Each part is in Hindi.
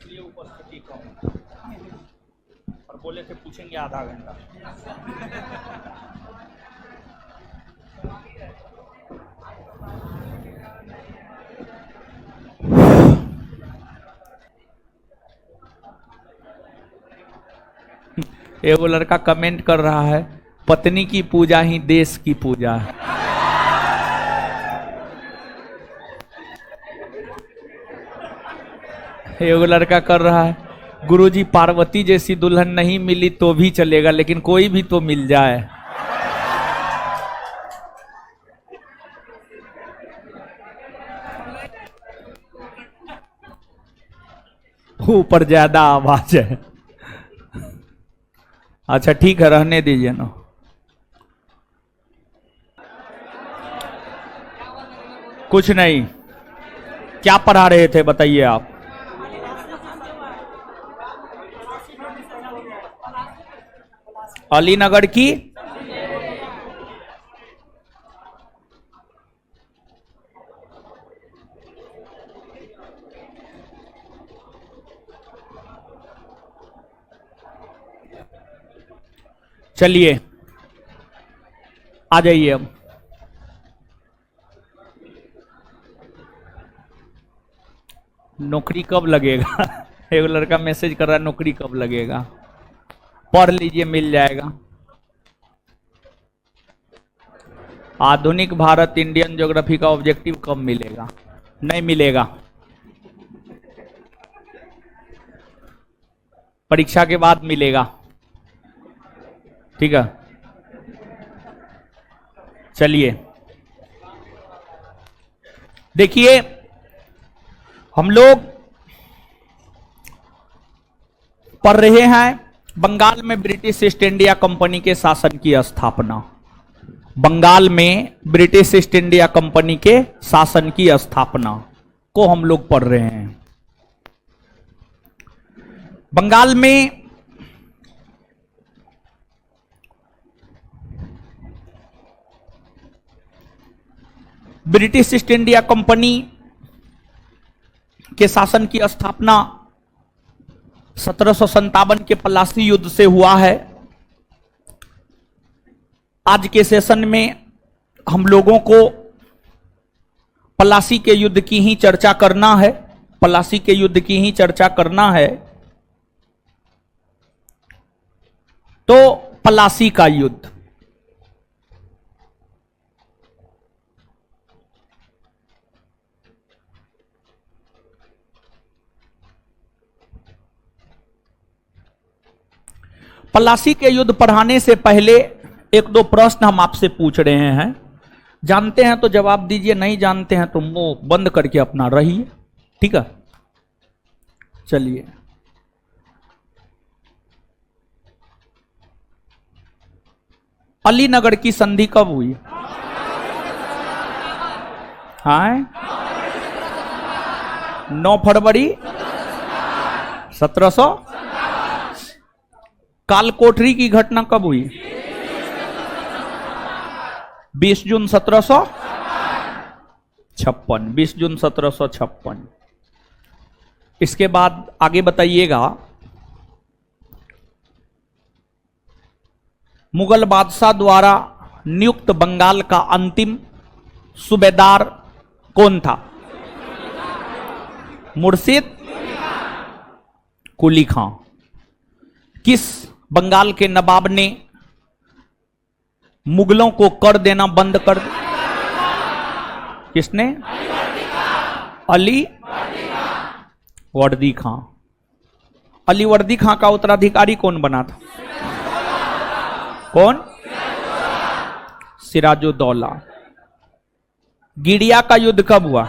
इसलिए उपस्थिति कम, और बोले थे पूछेंगे आधा घंटा। एगो लड़का कमेंट कर रहा है, पत्नी की पूजा ही देश की पूजा है। एगो लड़का कर रहा है, गुरुजी पार्वती जैसी दुल्हन नहीं मिली तो भी चलेगा, लेकिन कोई भी तो मिल जाए। ऊपर ज्यादा आवाज है। अच्छा ठीक है, रहने दीजिए ना। कुछ नहीं, क्या पढ़ा रहे थे बताइए आप? अलीनगर की चलिए आ जाइए अब। नौकरी कब लगेगा? एक लड़का मैसेज कर रहा है, नौकरी कब लगेगा? पढ़ लीजिए, मिल जाएगा। आधुनिक भारत इंडियन ज्योग्राफी का ऑब्जेक्टिव कब मिलेगा? नहीं मिलेगा, परीक्षा के बाद मिलेगा। ठीक है, चलिए देखिए, हम लोग पढ़ रहे हैं बंगाल में ब्रिटिश ईस्ट इंडिया कंपनी के शासन की स्थापना। बंगाल में ब्रिटिश ईस्ट इंडिया कंपनी के शासन की स्थापना को हम लोग पढ़ रहे हैं। बंगाल में ब्रिटिश ईस्ट इंडिया कंपनी के शासन की स्थापना 1757 के पलासी युद्ध से हुआ है। आज के सेशन में हम लोगों को पलासी के युद्ध की ही चर्चा करना है। पलासी के युद्ध की ही चर्चा करना है। तो पलासी का युद्ध, पलासी के युद्ध पढ़ाने से पहले एक दो प्रश्न हम आपसे पूछ रहे हैं। जानते हैं तो जवाब दीजिए, नहीं जानते हैं तो मुंह बंद करके अपना रहिए। ठीक है, चलिए अलीनगर की संधि कब हुई? हाँ, 9 फरवरी 1700। कालकोठरी की घटना कब हुई? 20 जून 1756। 20 जून 1756। इसके बाद आगे बताइएगा, मुगल बादशाह द्वारा नियुक्त बंगाल का अंतिम सूबेदार कौन था? मुर्शिद कुली खां। किस बंगाल के नवाब ने मुगलों को कर देना बंद कर दिया? किसने? अली वर्दी खां। अली वर्दी खां का उत्तराधिकारी कौन बना था? कौन? सिराजुद्दौला। गिरिया का युद्ध कब हुआ?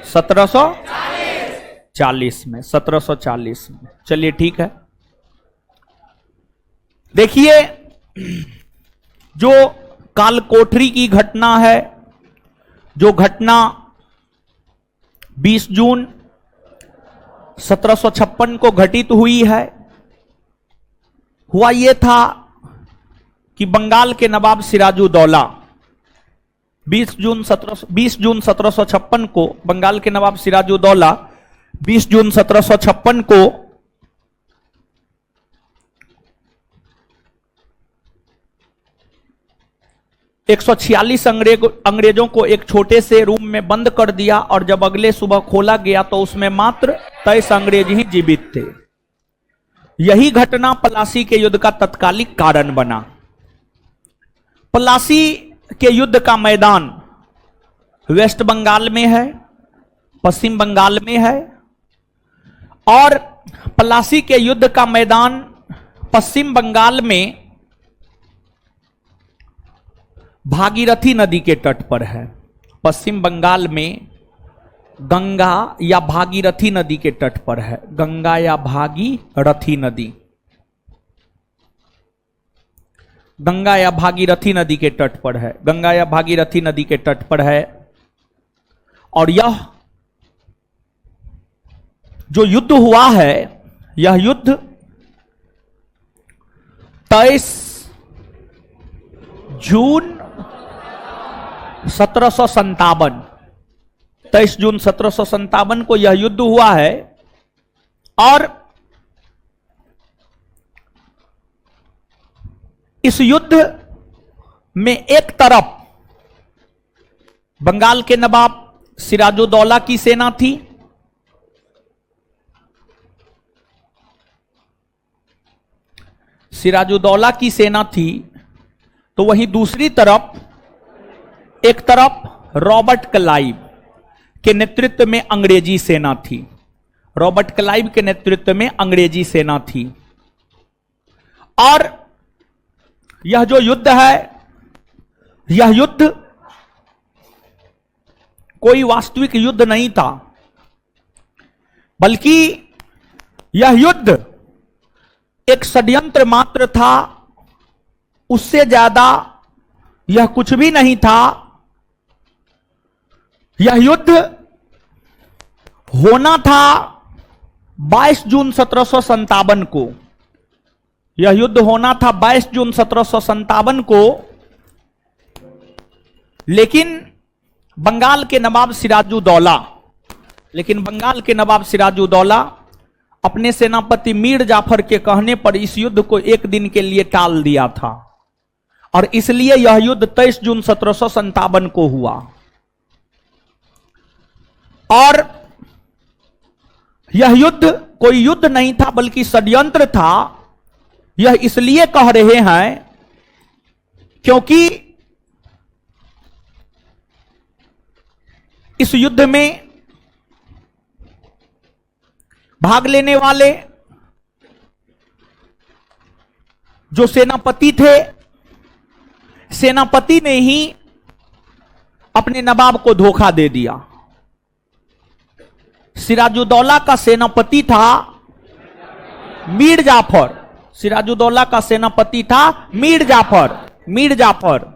1740 में। 1740 में। चलिए ठीक है, देखिए जो कालकोठरी की घटना है, जो घटना 20 जून 1756 को घटित हुई है, हुआ यह था कि बंगाल के नवाब सिराजुद्दौला 20 जून 1756 को बंगाल के नवाब सिराजुद्दौला 20 जून 1756 को एक 146 अंग्रेजों को एक छोटे से रूम में बंद कर दिया और जब अगले सुबह खोला गया तो उसमें मात्र 23 अंग्रेज ही जीवित थे। यही घटना पलासी के युद्ध का तत्कालिक कारण बना। पलासी के युद्ध का मैदान वेस्ट बंगाल में है, पश्चिम बंगाल में है, और पलासी के युद्ध का मैदान पश्चिम बंगाल में भागीरथी नदी के तट पर है। पश्चिम बंगाल में गंगा या भागीरथी नदी के तट पर है। गंगा या भागीरथी नदी, गंगा या भागीरथी नदी के तट पर है। गंगा या भागीरथी नदी के तट पर है। और यह जो युद्ध हुआ है, यह युद्ध 23 जून 1757, 23 जून 1757 को यह युद्ध हुआ है। और इस युद्ध में एक तरफ बंगाल के नवाब सिराजुद्दौला की सेना थी, सिराजुद्दौला की सेना थी, तो वहीं दूसरी तरफ एक तरफ रॉबर्ट क्लाइव के नेतृत्व में अंग्रेजी सेना थी। रॉबर्ट क्लाइव के नेतृत्व में अंग्रेजी सेना थी। और यह जो युद्ध है, यह युद्ध कोई वास्तविक युद्ध नहीं था, बल्कि यह युद्ध एक षड्यंत्र मात्र था। उससे ज्यादा यह कुछ भी नहीं था। यह युद्ध होना था 22 जून 1757 को। यह युद्ध होना था 22 जून 1757 को, लेकिन बंगाल के नवाब सिराजुद्दौला अपने सेनापति मीर जाफर के कहने पर इस युद्ध को एक दिन के लिए टाल दिया था, और इसलिए यह युद्ध 23 जून 1757 को हुआ। और यह युद्ध कोई युद्ध नहीं था, बल्कि षड्यंत्र था। यह इसलिए कह रहे हैं क्योंकि इस युद्ध में भाग लेने वाले जो सेनापति थे, सेनापति ने ही अपने नवाब को धोखा दे दिया। सिराजुद्दौला का सेनापति था मीर जाफर, सिराजुद्दौला का सेनापति था मीर जाफर।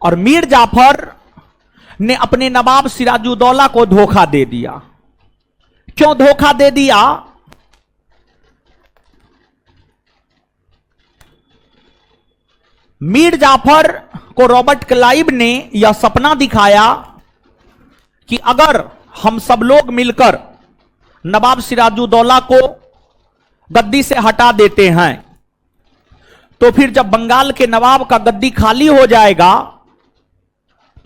और मीर जाफर ने अपने नवाब सिराजुद्दौला को धोखा दे दिया। क्यों धोखा दे दिया? मीर जाफर को रॉबर्ट क्लाइव ने यह सपना दिखाया कि अगर हम सब लोग मिलकर नवाब सिराजुद्दौला को गद्दी से हटा देते हैं, तो फिर जब बंगाल के नवाब का गद्दी खाली हो जाएगा,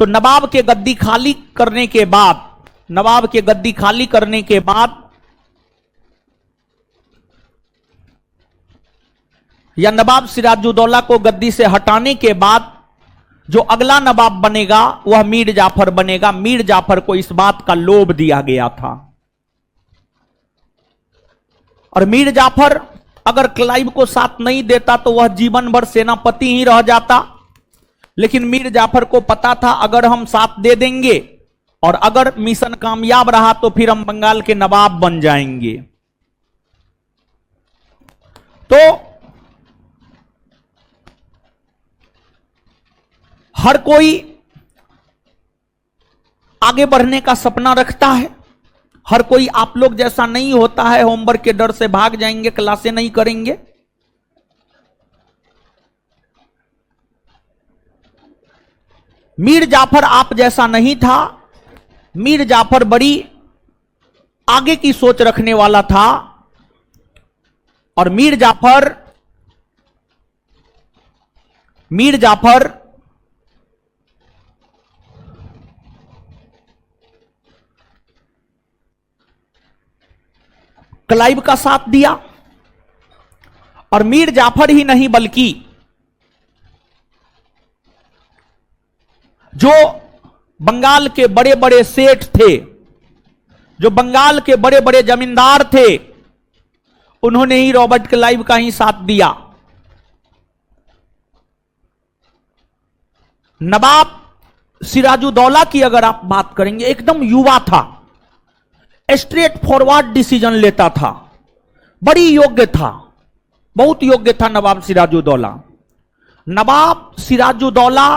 तो नवाब के गद्दी खाली करने के बाद या नवाब सिराजुद्दौला को गद्दी से हटाने के बाद जो अगला नवाब बनेगा वह मीर जाफर बनेगा। मीर जाफर को इस बात का लोभ दिया गया था। और मीर जाफर अगर क्लाइव को साथ नहीं देता तो वह जीवन भर सेनापति ही रह जाता। लेकिन मीर जाफर को पता था अगर हम साथ दे देंगे और अगर मिशन कामयाब रहा तो फिर हम बंगाल के नवाब बन जाएंगे। तो हर कोई आगे बढ़ने का सपना रखता है। हर कोई आप लोग जैसा नहीं होता है, होमवर्क के डर से भाग जाएंगे, क्लासें नहीं करेंगे। मीर जाफर आप जैसा नहीं था। मीर जाफर बड़ी आगे की सोच रखने वाला था और मीर जाफर क्लाइव का साथ दिया। और मीर जाफर ही नहीं बल्कि जो बंगाल के बड़े बड़े सेठ थे, जो बंगाल के बड़े बड़े जमींदार थे, उन्होंने ही रॉबर्ट क्लाइव का ही साथ दिया। नवाब सिराजुद्दौला की अगर आप बात करेंगे, एकदम युवा था, स्ट्रेट फॉरवर्ड डिसीजन लेता था, बड़ी योग्य था, बहुत योग्य था नवाब सिराजुद्दौला। नवाब सिराजुद्दौला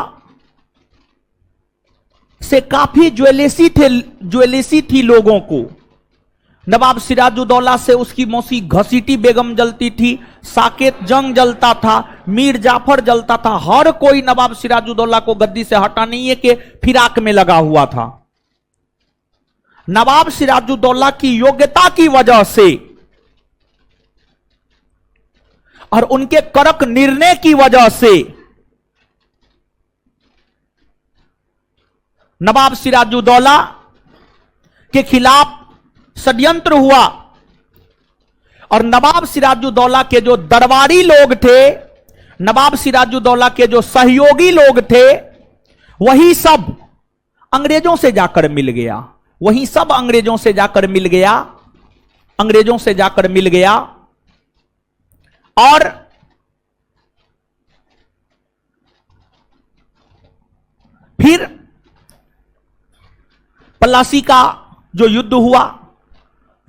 से काफी ज्वेलेसी थी लोगों को। नवाब सिराजुद्दौला से उसकी मौसी घसीटी बेगम जलती थी, साकेत जंग जलता था, मीर जाफर जलता था। हर कोई नवाब सिराजुद्दौला को गद्दी से हटाने के फिराक में लगा हुआ था। नवाब सिराजुद्दौला की योग्यता की वजह से और उनके कड़क निर्णय की वजह से नवाब सिराजुद्दौला के खिलाफ षड्यंत्र हुआ और नवाब सिराजुद्दौला के जो दरबारी लोग थे, नवाब सिराजुद्दौला के जो सहयोगी लोग थे, वही सब अंग्रेजों से जाकर मिल गया, वही सब अंग्रेजों से जाकर मिल गया, अंग्रेजों से जाकर मिल गया। और फिर पलासी का जो युद्ध हुआ,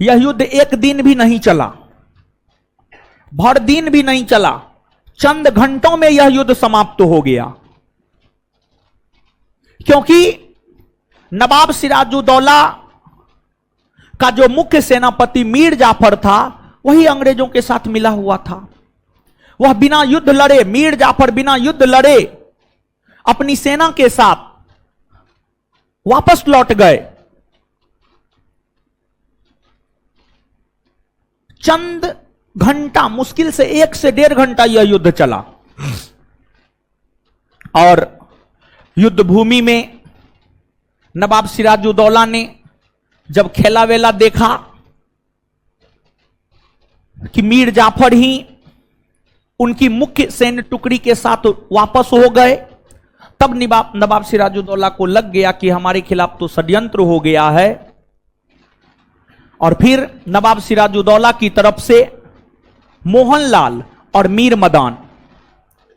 यह युद्ध एक दिन भी नहीं चला, भर दिन भी नहीं चला, चंद घंटों में यह युद्ध समाप्त हो गया। क्योंकि नवाब सिराजुद्दौला का जो मुख्य सेनापति मीर जाफर था, वही अंग्रेजों के साथ मिला हुआ था। वह बिना युद्ध लड़े, मीर जाफर बिना युद्ध लड़े अपनी सेना के साथ वापस लौट गए। चंद घंटा, मुश्किल से 1 से 1.5 घंटा यह युद्ध चला। और युद्ध भूमि में नवाब सिराजुद्दौला ने जब खेला वेला देखा कि मीर जाफर ही उनकी मुख्य सैन्य टुकड़ी के साथ वापस हो गए, तब नवाब सिराजुद्दौला को लग गया कि हमारे खिलाफ तो षड्यंत्र हो गया है। और फिर नवाब सिराजुद्दौला की तरफ से मोहनलाल और मीर मदान,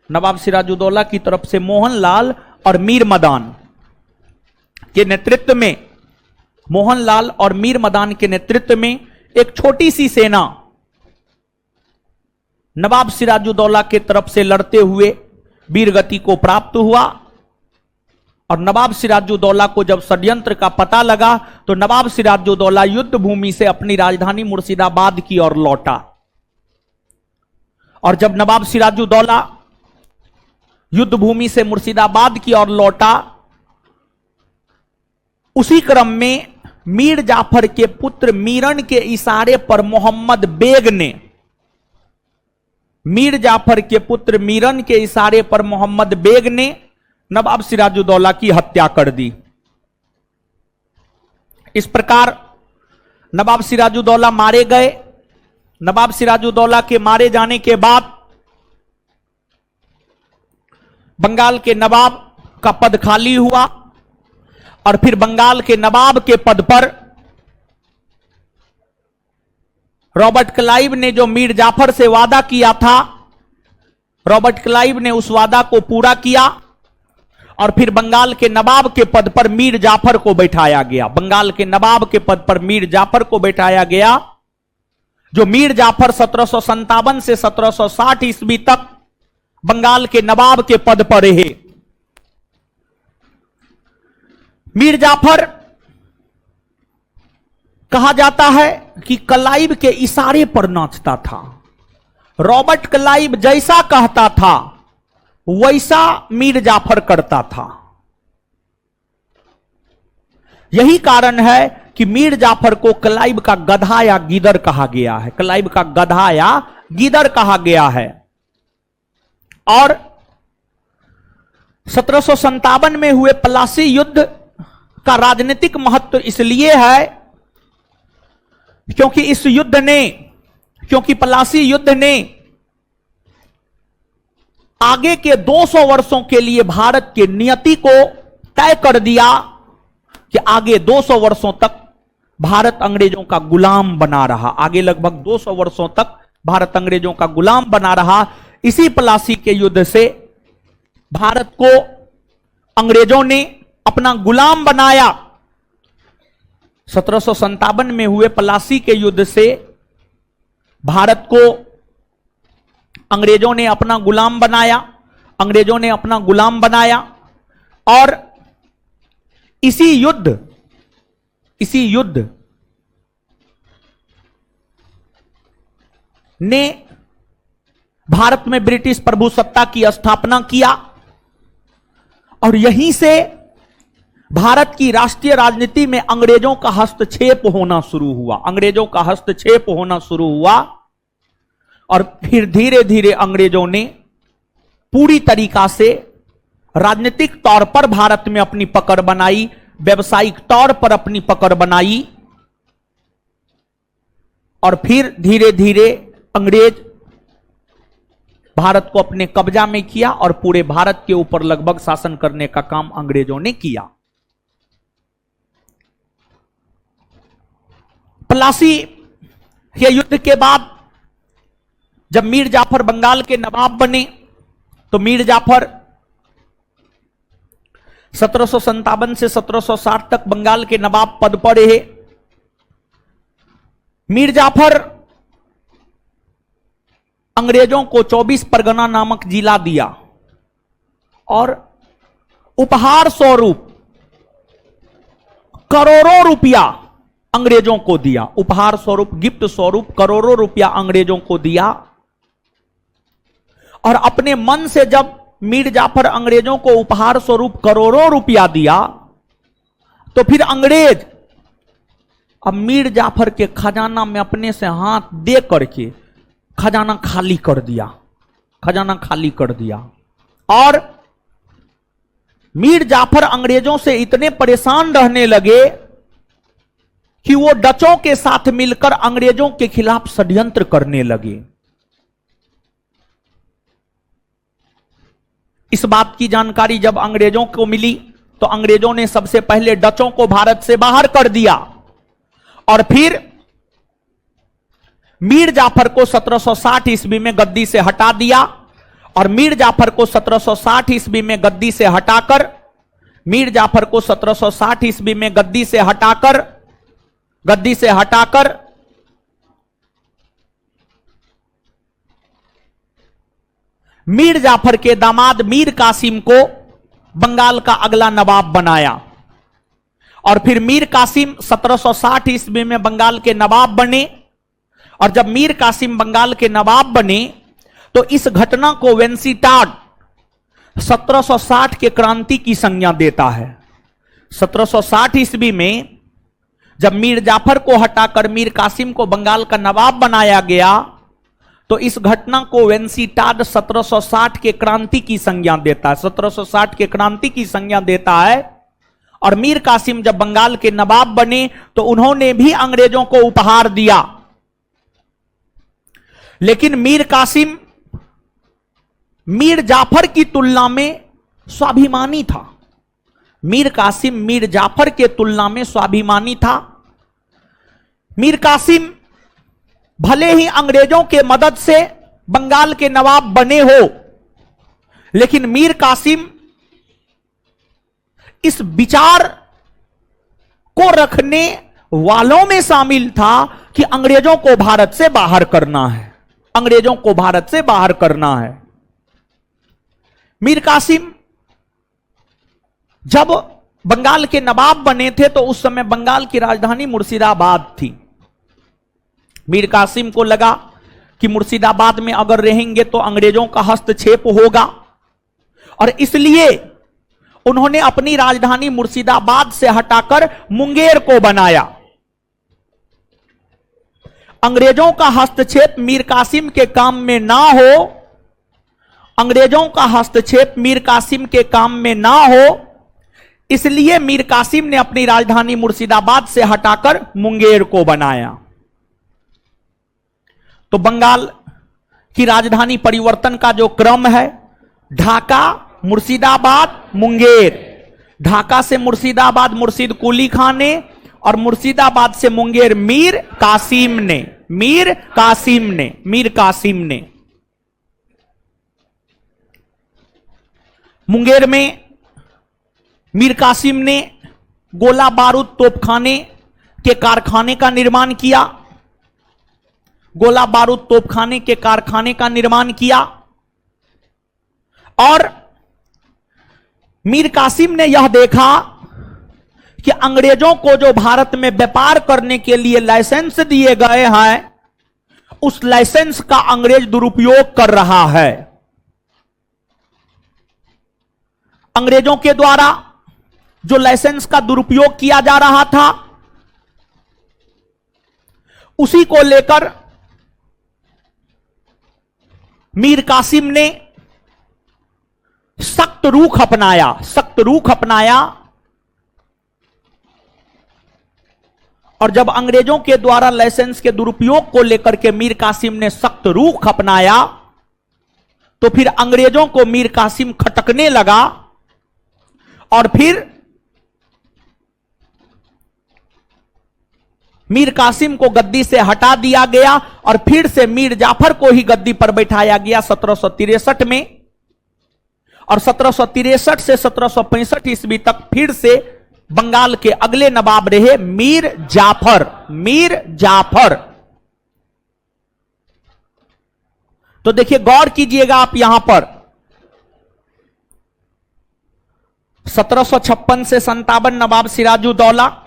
नवाब सिराजुद्दौला की तरफ से मोहनलाल और मीर मदान के नेतृत्व में, मोहनलाल और मीर मदान के नेतृत्व में एक छोटी सी सेना नवाब सिराजुद्दौला के तरफ से लड़ते हुए वीरगति को प्राप्त हुआ। और नवाब सिराजुद्दौला को जब षड्यंत्र का पता लगा तो नवाब सिराजुद्दौला युद्ध भूमि से अपनी राजधानी मुर्शिदाबाद की ओर लौटा। और जब नवाब सिराजुद्दौला युद्ध भूमि से मुर्शिदाबाद की ओर लौटा, उसी क्रम में मीर जाफर के पुत्र मीरन के इशारे पर मोहम्मद बेग ने, मीर जाफर के पुत्र मीरन के इशारे पर मोहम्मद बेग ने नवाब सिराजुद्दौला की हत्या कर दी। इस प्रकार नवाब सिराजुद्दौला मारे गए। नवाब सिराजुद्दौला के मारे जाने के बाद बंगाल के नवाब का पद खाली हुआ और फिर बंगाल के नवाब के पद पर रॉबर्ट क्लाइव ने जो मीर जाफर से वादा किया था, रॉबर्ट क्लाइव ने उस वादा को पूरा किया और फिर बंगाल के नवाब के पद पर मीर जाफर को बैठाया गया। बंगाल के नवाब के पद पर मीर जाफर को बैठाया गया, जो मीर जाफर 1757 से 1760 ईस्वी तक बंगाल के नवाब के पद पर रहे। मीर जाफर कहा जाता है कि क्लाइव के इशारे पर नाचता था। रॉबर्ट क्लाइव जैसा कहता था वैसा मीर जाफर करता था। यही कारण है कि मीर जाफर को क्लाइव का गधा या गीदड़ कहा गया है, क्लाइव का गधा या गीदड़ कहा गया है। और 1757 में हुए प्लासी युद्ध का राजनीतिक महत्व इसलिए है क्योंकि प्लासी युद्ध ने आगे के 200 वर्षों के लिए भारत की नियति को तय कर दिया कि आगे 200 वर्षों तक भारत अंग्रेजों का गुलाम बना रहा। आगे लगभग 200 वर्षों तक भारत अंग्रेजों का गुलाम बना रहा। इसी प्लासी के युद्ध से भारत को अंग्रेजों ने अपना गुलाम बनाया। 1757 में हुए प्लासी के युद्ध से भारत को अंग्रेजों ने अपना गुलाम बनाया, अंग्रेजों ने अपना गुलाम बनाया। और इसी युद्ध ने भारत में ब्रिटिश प्रभुसत्ता की स्थापना किया और यहीं से भारत की राष्ट्रीय राजनीति में अंग्रेजों का हस्तक्षेप होना शुरू हुआ, अंग्रेजों का हस्तक्षेप होना शुरू हुआ। और फिर धीरे धीरे अंग्रेजों ने पूरी तरीका से राजनीतिक तौर पर भारत में अपनी पकड़ बनाई, व्यवसायिक तौर पर अपनी पकड़ बनाई। और फिर धीरे धीरे अंग्रेज भारत को अपने कब्जा में किया और पूरे भारत के ऊपर लगभग शासन करने का काम अंग्रेजों ने किया। प्लासी के युद्ध के बाद जब मीर जाफर बंगाल के नवाब बने तो मीर जाफर 1757 से 1760 तक बंगाल के नवाब पद पर रहे। मीर जाफर अंग्रेजों को 24 परगना नामक जिला दिया और उपहार स्वरूप करोड़ों रुपया अंग्रेजों को दिया। उपहार स्वरूप, गिफ्ट स्वरूप करोड़ों रुपया अंग्रेजों को दिया। और अपने मन से जब मीर जाफर अंग्रेजों को उपहार स्वरूप करोड़ों रुपया दिया तो फिर अंग्रेज अब मीर जाफर के खजाना में अपने से हाथ दे करके खजाना खाली कर दिया, खजाना खाली कर दिया। और मीर जाफर अंग्रेजों से इतने परेशान रहने लगे कि वो डचों के साथ मिलकर अंग्रेजों के खिलाफ षड्यंत्र करने लगे। इस बात की जानकारी जब अंग्रेजों को मिली तो अंग्रेजों ने सबसे पहले डचों को भारत से बाहर कर दिया और फिर मीर जाफर को 1760 ईस्वी में गद्दी से हटा दिया। और मीर जाफर को 1760 ईस्वी में गद्दी से हटाकर मीर जाफर को 1760 ईस्वी में गद्दी से हटाकर मीर जाफर के दामाद मीर कासिम को बंगाल का अगला नवाब बनाया। और फिर मीर कासिम 1760 ईस्वी में बंगाल के नवाब बने। और जब मीर कासिम बंगाल के नवाब बने तो इस घटना को वेंसीटाड 1760 के क्रांति की संज्ञा देता है। 1760 ईस्वी में जब मीर जाफर को हटाकर मीर कासिम को बंगाल का नवाब बनाया गया तो इस घटना को वेंसीटाड 1760 के क्रांति की संज्ञा देता है, 1760 के क्रांति की संज्ञा देता है। और मीर कासिम जब बंगाल के नवाब बने तो उन्होंने भी अंग्रेजों को उपहार दिया। लेकिन मीर कासिम मीर जाफर की तुलना में स्वाभिमानी था। मीर कासिम मीर जाफर के तुलना में स्वाभिमानी था। मीर कासिम भले ही अंग्रेजों के मदद से बंगाल के नवाब बने हो, लेकिन मीर कासिम इस विचार को रखने वालों में शामिल था कि अंग्रेजों को भारत से बाहर करना है, अंग्रेजों को भारत से बाहर करना है। मीर कासिम जब बंगाल के नवाब बने थे तो उस समय बंगाल की राजधानी मुर्शिदाबाद थी। मीर कासिम को लगा कि मुर्शिदाबाद में अगर रहेंगे तो अंग्रेजों का हस्तक्षेप होगा और इसलिए उन्होंने अपनी राजधानी मुर्शिदाबाद से हटाकर मुंगेर को बनाया। अंग्रेजों का हस्तक्षेप मीर कासिम के काम में ना हो, अंग्रेजों का हस्तक्षेप मीर कासिम के काम में ना हो, इसलिए मीर कासिम ने अपनी राजधानी मुर्शिदाबाद से हटाकर मुंगेर को बनाया। तो बंगाल की राजधानी परिवर्तन का जो क्रम है, ढाका, मुर्शिदाबाद, मुंगेर, ढाका से मुर्शिदाबाद मुर्शिद कुली खान ने, और मुर्शिदाबाद से मुंगेर मीर कासिम ने, मीर कासिम ने, मीर कासिम ने। मुंगेर में मीर कासिम ने गोला बारूद तोपखाने के कारखाने का निर्माण किया, गोला बारूद तोपखाने के कारखाने का निर्माण किया। और मीर कासिम ने यह देखा कि अंग्रेजों को जो भारत में व्यापार करने के लिए लाइसेंस दिए गए हैं, उस लाइसेंस का अंग्रेज दुरुपयोग कर रहा है। अंग्रेजों के द्वारा जो लाइसेंस का दुरुपयोग किया जा रहा था, उसी को लेकर मीर कासिम ने सख्त रुख अपनाया, सख्त रुख अपनाया। और जब अंग्रेजों के द्वारा लाइसेंस के दुरुपयोग को लेकर के मीर कासिम ने सख्त रुख अपनाया, तो फिर अंग्रेजों को मीर कासिम खटकने लगा, और फिर मीर कासिम को गद्दी से हटा दिया गया और फिर से मीर जाफर को ही गद्दी पर बैठाया गया 1763 में। और 1763 से 1765 ईस्वी तक फिर से बंगाल के अगले नवाब रहे मीर जाफर, मीर जाफर। तो देखिए, गौर कीजिएगा आप यहां पर 1756 से 57 नवाब सिराजुद्दौला,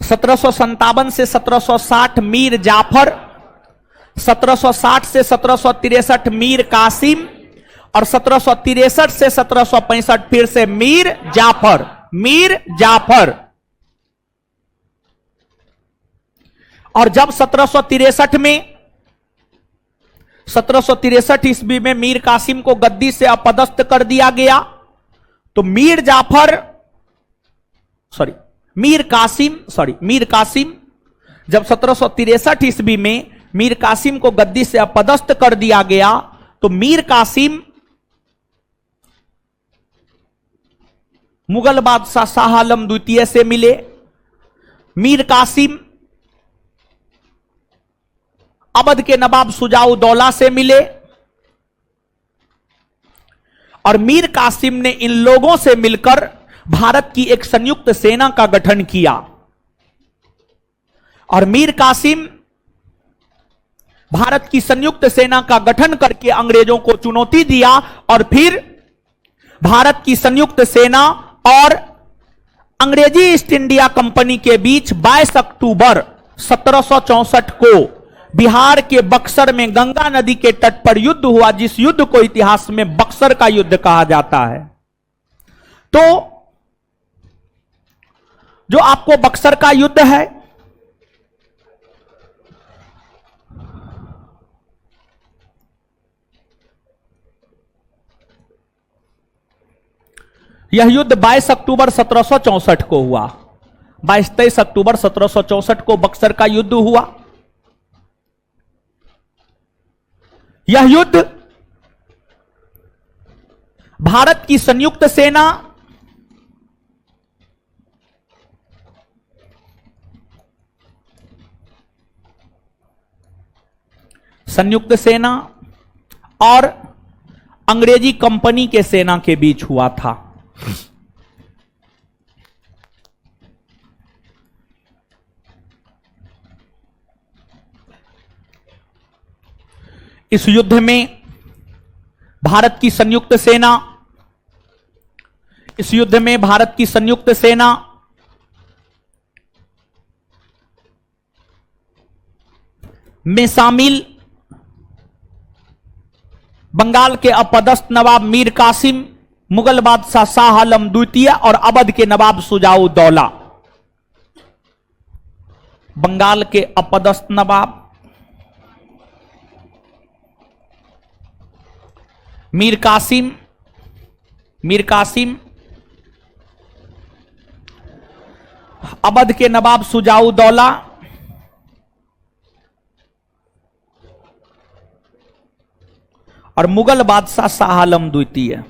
1757 से 1760 मीर जाफर, 1760 से 1763 मीर कासिम, और 1763 से 1765 फिर से मीर जाफर, मीर जाफर। और जब 1763 ईस्वी में मीर कासिम को गद्दी से अपदस्थ कर दिया गया, तो मीर कासिम जब 1763 ईस्वी में मीर कासिम को गद्दी से अपदस्थ कर दिया गया, तो मीर कासिम मुगल बादशाह शाह आलम द्वितीय से मिले, मीर कासिम अवध के नवाब शुजाउद्दौला से मिले, और मीर कासिम ने इन लोगों से मिलकर भारत की एक संयुक्त सेना का गठन किया। और मीर कासिम भारत की संयुक्त सेना का गठन करके अंग्रेजों को चुनौती दिया, और फिर भारत की संयुक्त सेना और अंग्रेजी ईस्ट इंडिया कंपनी के बीच 22 अक्टूबर 1764 को बिहार के बक्सर में गंगा नदी के तट पर युद्ध हुआ, जिस युद्ध को इतिहास में बक्सर का युद्ध कहा जाता है। तो जो आपको बक्सर का युद्ध है, यह युद्ध 22 अक्टूबर 1764 को हुआ। 22-23 अक्टूबर 1764 को बक्सर का युद्ध हुआ। यह युद्ध भारत की संयुक्त सेना और अंग्रेजी कंपनी के सेना के बीच हुआ था। इस युद्ध में भारत की संयुक्त सेना में शामिल बंगाल के अपदस्थ नवाब मीर कासिम, मुगल बादशाह शाह आलम द्वितीय और अवध के नवाब शुजाउ दौला। बंगाल के अपदस्थ नवाब मीर कासिम, अवध के नवाब शुजाउ दौला, और मुगल बादशाह शाह आलम द्वितीय।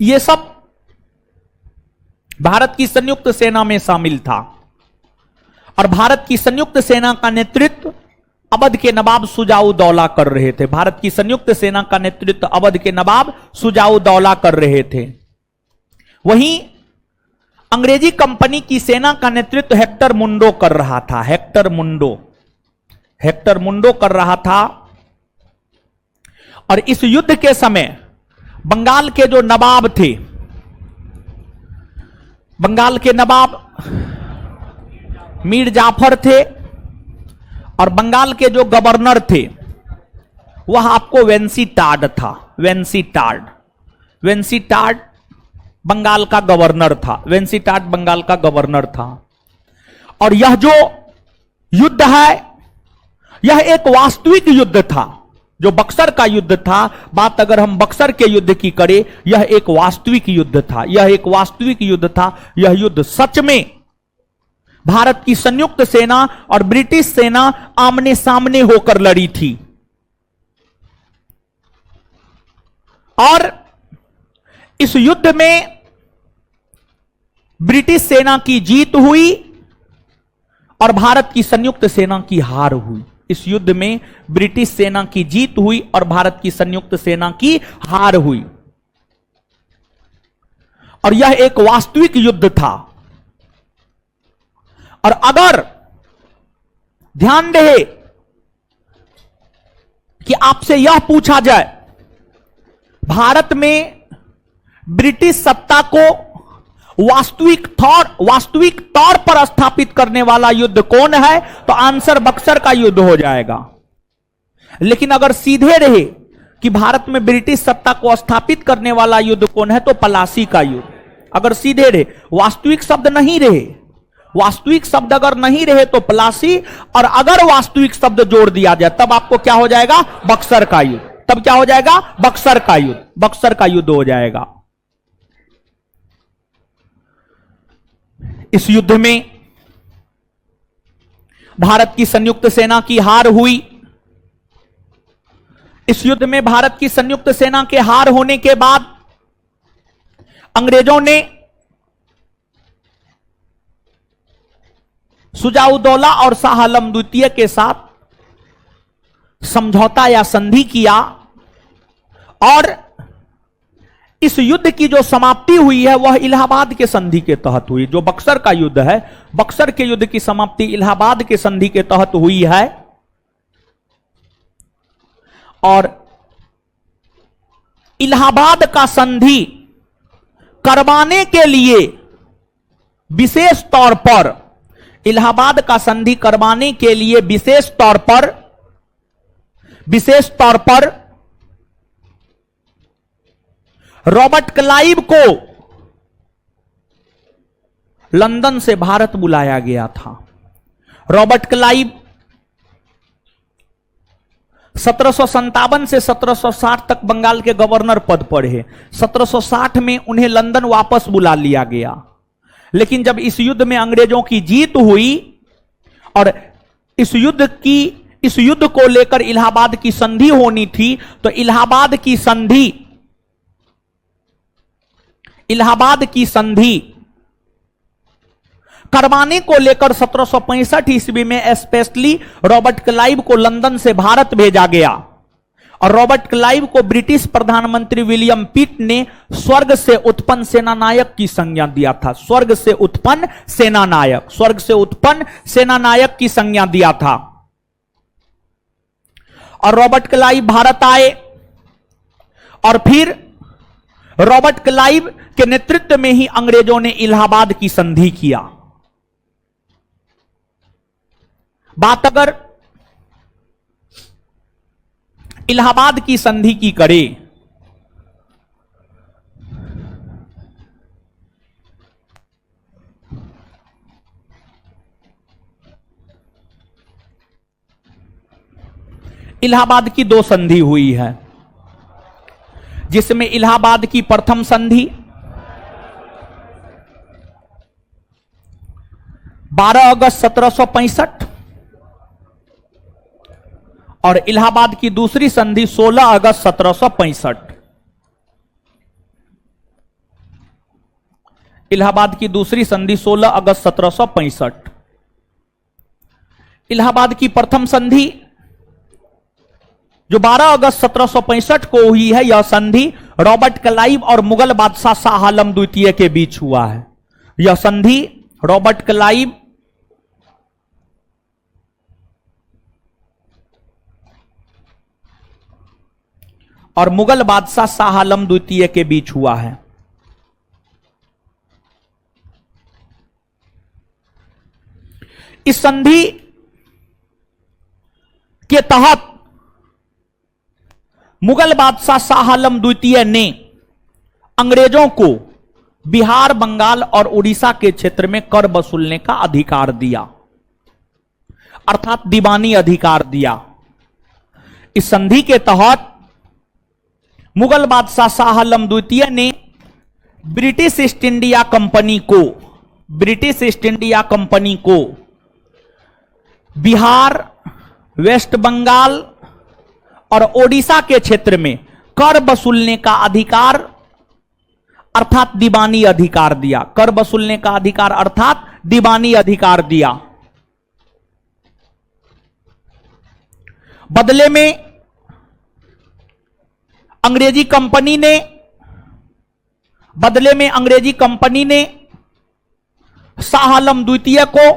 ये सब भारत की संयुक्त सेना में शामिल था और भारत की संयुक्त सेना का नेतृत्व अवध के नवाब शुजाउ दौला कर रहे थे। भारत की संयुक्त सेना का नेतृत्व अवध के नवाब शुजाउ दौला कर रहे थे। वहीं अंग्रेजी कंपनी की सेना का नेतृत्व हेक्टर मुंडो कर रहा था। हेक्टर मुंडो कर रहा था। और इस युद्ध के समय बंगाल के जो नवाब थे, बंगाल के नवाब मीर जाफर थे और बंगाल के जो गवर्नर थे वह आपको वेंसीटाड था। वेंसीटाड बंगाल का गवर्नर था। वेंसीटाड बंगाल का गवर्नर था। और यह जो युद्ध है यह एक वास्तविक युद्ध था। जो बक्सर का युद्ध था, बात अगर हम बक्सर के युद्ध की करें, यह एक वास्तविक युद्ध था। यह युद्ध सच में भारत की संयुक्त सेना और ब्रिटिश सेना आमने सामने होकर लड़ी थी। और इस युद्ध में ब्रिटिश सेना की जीत हुई और भारत की संयुक्त सेना की हार हुई। इस युद्ध में ब्रिटिश सेना की जीत हुई और भारत की संयुक्त सेना की हार हुई। और यह एक वास्तविक युद्ध था। और अगर ध्यान रहे कि आपसे यह पूछा जाए भारत में ब्रिटिश सत्ता को वास्तविक तौर पर स्थापित करने वाला युद्ध कौन है, तो आंसर बक्सर का युद्ध हो जाएगा। लेकिन अगर सीधे रहे कि भारत में ब्रिटिश सत्ता को स्थापित करने वाला युद्ध कौन है, तो पलासी का युद्ध। अगर सीधे रहे, वास्तविक शब्द नहीं रहे, वास्तविक शब्द अगर नहीं रहे तो पलासी, और अगर वास्तविक शब्द जोड़ दिया जाए तब आपको क्या हो जाएगा, बक्सर का युद्ध। तब क्या हो जाएगा, बक्सर का युद्ध। बक्सर का युद्ध हो जाएगा। इस युद्ध में भारत की संयुक्त सेना की हार हुई। इस युद्ध में भारत की संयुक्त सेना के हार होने के बाद अंग्रेजों ने शुजाउद्दौला और शाह आलम द्वितीय के साथ समझौता या संधि किया और इस युद्ध की जो समाप्ति हुई है वह इलाहाबाद के संधि के तहत हुई। जो बक्सर का युद्ध है, बक्सर के युद्ध की समाप्ति इलाहाबाद के संधि के तहत हुई है। और इलाहाबाद का संधि करवाने के लिए विशेष तौर पर, इलाहाबाद का संधि करवाने के लिए विशेष तौर पर रॉबर्ट क्लाइव को लंदन से भारत बुलाया गया था। रॉबर्ट क्लाइव 1757 से 1760 तक बंगाल के गवर्नर पद पर है। 1760 में उन्हें लंदन वापस बुला लिया गया। लेकिन जब इस युद्ध में अंग्रेजों की जीत हुई और इस युद्ध को लेकर इलाहाबाद की संधि होनी थी, तो इलाहाबाद की संधि करवाने को लेकर 1765 ईस्वी में स्पेशली रॉबर्ट क्लाइव को लंदन से भारत भेजा गया। और रॉबर्ट क्लाइव को ब्रिटिश प्रधानमंत्री विलियम पिट ने स्वर्ग से उत्पन्न सेनानायक की संज्ञा दिया था। स्वर्ग से उत्पन्न सेनानायक की संज्ञा दिया था। और रॉबर्ट क्लाइव भारत आए और फिर रॉबर्ट क्लाइव के नेतृत्व में ही अंग्रेजों ने इलाहाबाद की संधि किया। बात अगर इलाहाबाद की संधि की करे। इलाहाबाद की दो संधि हुई है, जिसमें इलाहाबाद की प्रथम संधि 12 अगस्त 1765 और इलाहाबाद की दूसरी संधि 16 अगस्त 1765। इलाहाबाद की दूसरी संधि 16 अगस्त 1765। इलाहाबाद की प्रथम संधि जो 12 अगस्त 1765 को हुई है, यह संधि रॉबर्ट क्लाइव और मुगल बादशाह शाह आलम द्वितीय के बीच हुआ है। यह संधि रॉबर्ट क्लाइव और मुगल बादशाह शाह आलम द्वितीय के बीच हुआ है। इस संधि के तहत मुगल बादशाह शाह आलम द्वितीय ने अंग्रेजों को बिहार, बंगाल और उड़ीसा के क्षेत्र में कर वसूलने का अधिकार दिया, अर्थात दीवानी अधिकार दिया। इस संधि के तहत मुगल बादशाह शाह आलम द्वितीय ने ब्रिटिश ईस्ट इंडिया कंपनी को बिहार, वेस्ट बंगाल और ओडिशा के क्षेत्र में कर वसूलने का अधिकार अर्थात दीवानी अधिकार दिया। कर वसूलने का अधिकार अर्थात दीवानी अधिकार दिया। बदले में अंग्रेजी कंपनी ने शाह आलम द्वितीय को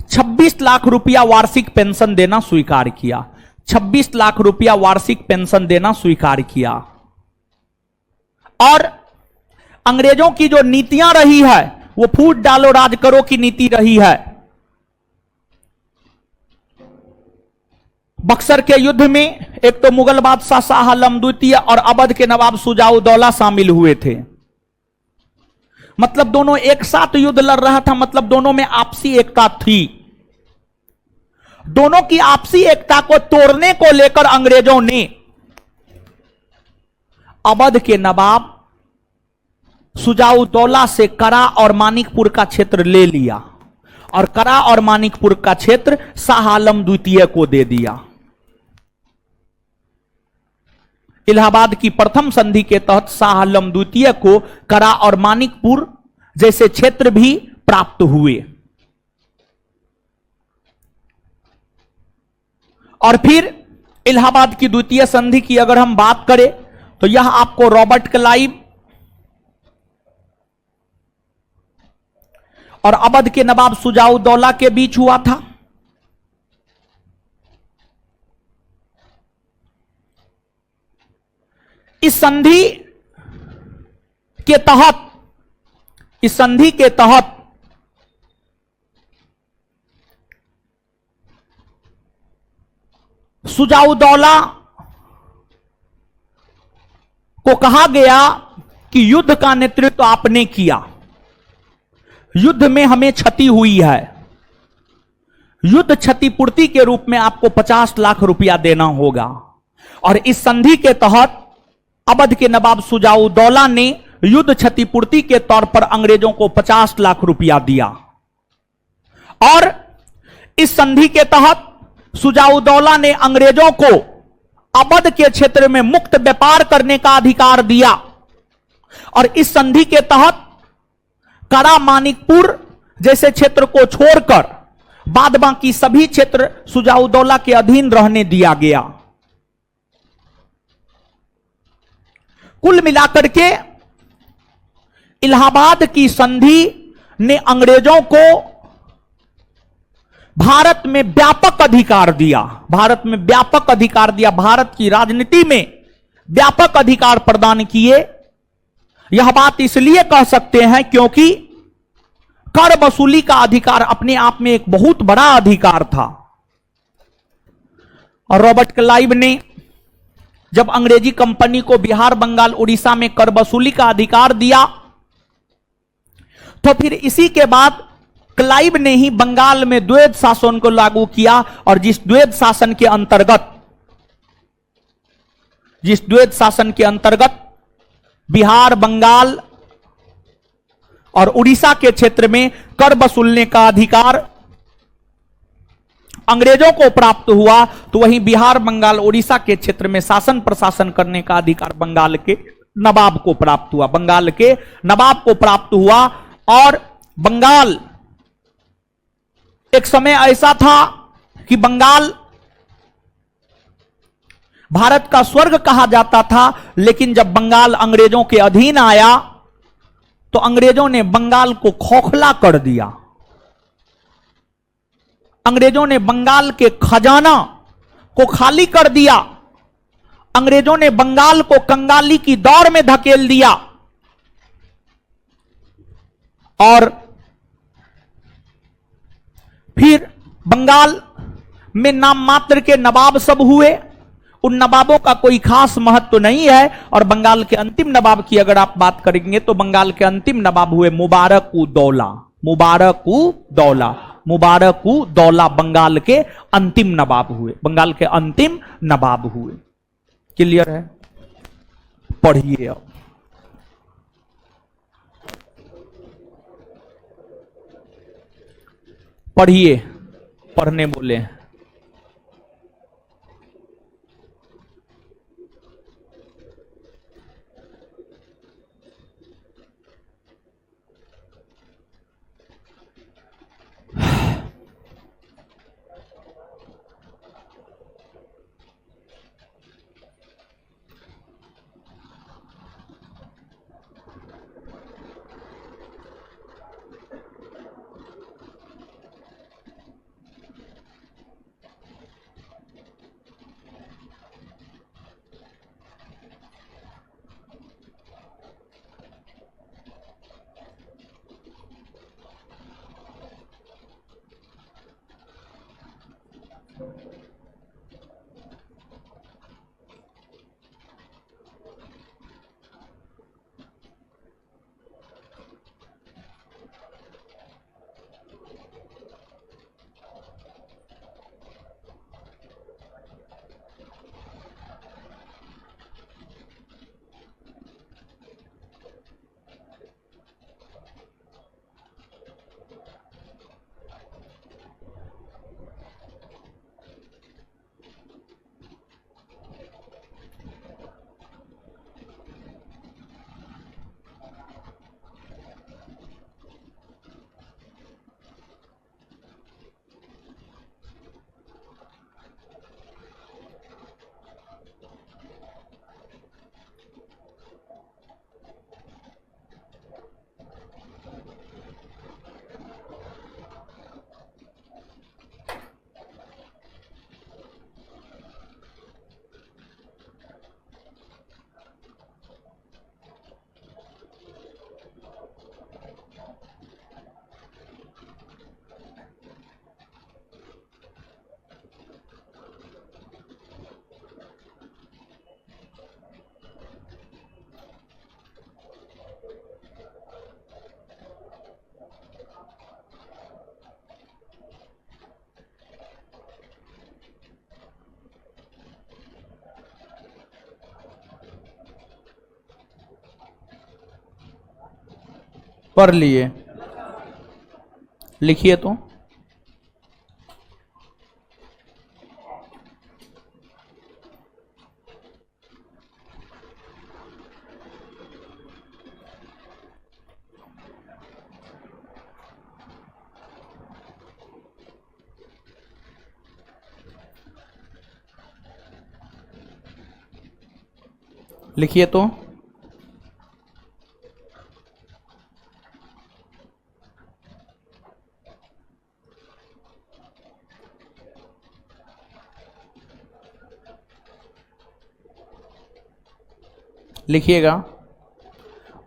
26 लाख रुपया वार्षिक पेंशन देना स्वीकार किया। 26 लाख रुपया वार्षिक पेंशन देना स्वीकार किया। और अंग्रेजों की जो नीतियां रही है वो फूट डालो राज करो की नीति रही है। बक्सर के युद्ध में एक तो मुगल बादशाह शाह आलम द्वितीय और अवध के नवाब शुजाउद्दौला शामिल हुए थे। मतलब दोनों एक साथ युद्ध लड़ रहा था, मतलब दोनों में आपसी एकता थी। दोनों की आपसी एकता को तोड़ने को लेकर अंग्रेजों ने अवध के नवाब शुजाउद्दौला से करा और मानिकपुर का क्षेत्र ले लिया और करा और मानिकपुर का क्षेत्र शाह आलम द्वितीय को दे दिया। इलाहाबाद की प्रथम संधि के तहत शाह आलम द्वितीय को करा और मानिकपुर जैसे क्षेत्र भी प्राप्त हुए। और फिर इलाहाबाद की द्वितीय संधि की अगर हम बात करें तो यह आपको रॉबर्ट क्लाइव और अवध के नवाब शुजाउद्दौला के बीच हुआ था। इस संधि के तहत शुजाउद्दौला को कहा गया कि युद्ध का नेतृत्व आपने किया, युद्ध में हमें क्षति हुई है, युद्ध क्षतिपूर्ति के रूप में आपको 50 लाख रुपया देना होगा। और इस संधि के तहत अवध के नवाब शुजाउद्दौला ने युद्ध क्षतिपूर्ति के तौर पर अंग्रेजों को 50 लाख रुपया दिया। और इस संधि के तहत शुजाउद्दौला ने अंग्रेजों को अवध के क्षेत्र में मुक्त व्यापार करने का अधिकार दिया। और इस संधि के तहत करा, मानिकपुर जैसे क्षेत्र को छोड़कर बाद बाकी सभी क्षेत्र शुजाउद्दौला के अधीन रहने दिया गया। कुल मिलाकर के इलाहाबाद की संधि ने अंग्रेजों को भारत में व्यापक अधिकार दिया, भारत में व्यापक अधिकार दिया, भारत की राजनीति में व्यापक अधिकार प्रदान किए। यह बात इसलिए कह सकते हैं क्योंकि कर वसूली का अधिकार अपने आप में एक बहुत बड़ा अधिकार था। और रॉबर्ट क्लाइव ने जब अंग्रेजी कंपनी को बिहार, बंगाल, उड़ीसा में कर वसूली का अधिकार दिया, तो फिर इसी के बाद क्लाइव ने ही बंगाल में द्वैध शासन को लागू किया, और जिस द्वैध शासन के अंतर्गत बिहार, बंगाल और उड़ीसा के क्षेत्र में कर वसूलने का अधिकार अंग्रेजों को प्राप्त हुआ, तो वहीं बिहार, बंगाल, उड़ीसा के क्षेत्र में शासन प्रशासन करने का अधिकार बंगाल के नवाब को प्राप्त हुआ। बंगाल के नवाब को प्राप्त हुआ। और बंगाल, एक समय ऐसा था कि बंगाल भारत का स्वर्ग कहा जाता था, लेकिन जब बंगाल अंग्रेजों के अधीन आया तो अंग्रेजों ने बंगाल को खोखला कर दिया। अंग्रेजों ने बंगाल के खजाना को खाली कर दिया। अंग्रेजों ने बंगाल को कंगाली की दौड़ में धकेल दिया। और फिर बंगाल में नाम मात्र के नवाब सब हुए। उन नवाबों का कोई खास महत्व नहीं है। और बंगाल के अंतिम नवाब की अगर आप बात करेंगे तो बंगाल के अंतिम नवाब हुए मुबारक-उद-दौला। मुबारक-उद-दौला बंगाल के अंतिम नवाब हुए। बंगाल के अंतिम नवाब हुए। क्लियर है? पढ़िए अब। पढ़िए, पढ़ने बोले। पढ़ लिए, लिखिए तो। लिखिए तो। लिखिएगा।